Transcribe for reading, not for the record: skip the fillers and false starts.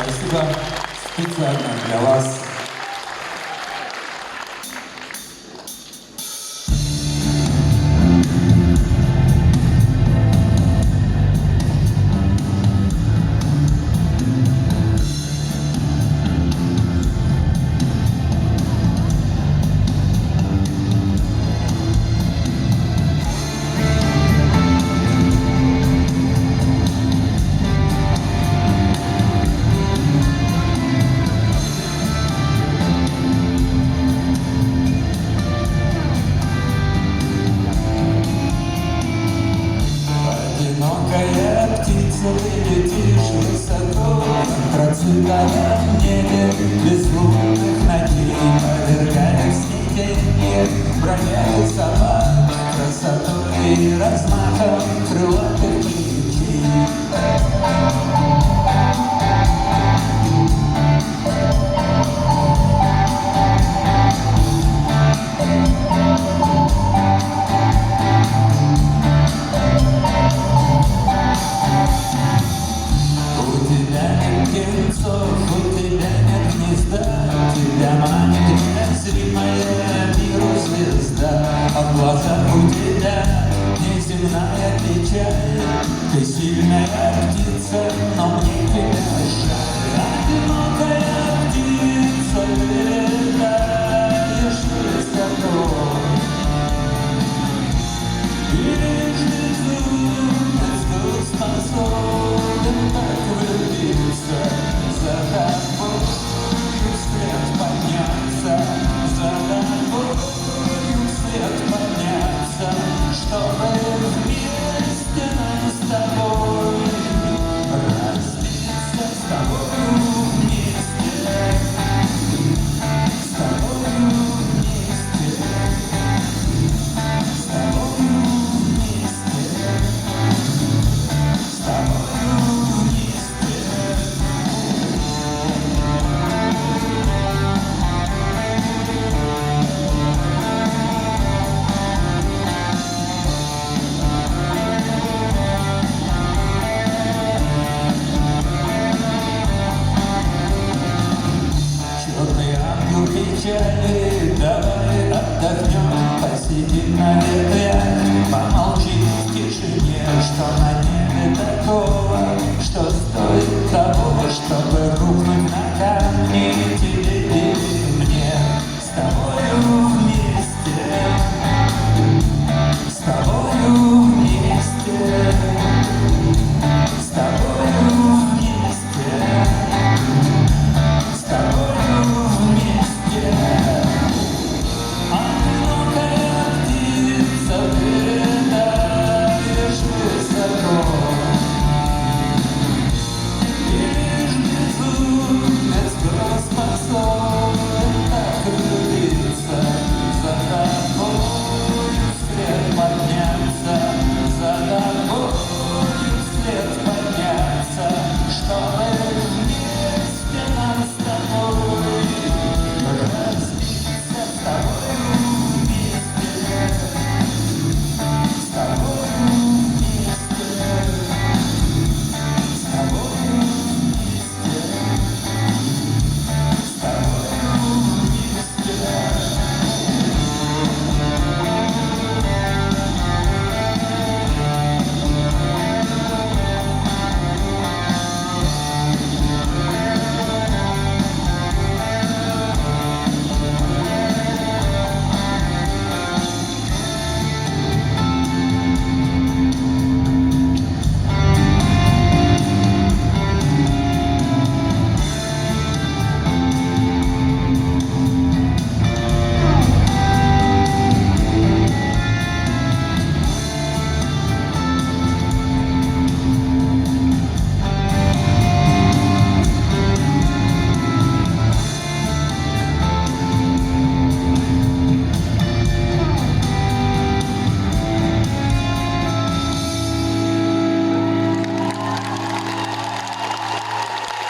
Спасибо специально для вас. Одинокая птица, ты летишь высоко, процветая в небе безлунных ночей, повергая в снегирь, бродяги собак, красотой и размахом крылатых птичей. У тебя нет гнезда, тебя манит незримая миру звезда, а в глазах у тебя неземная печаль. Ты сильная птица, но мне тебя жаль. Одинокая птица, летаешь высоко, и лишь безумец способен так влюбиться. За тобою вслед подняться, за тобою вслед подняться, чтобы вместе нам с тобой разбиться, с тобою вместе, с тобою вместе, с тобою вместе, с тобою вместе. Печаль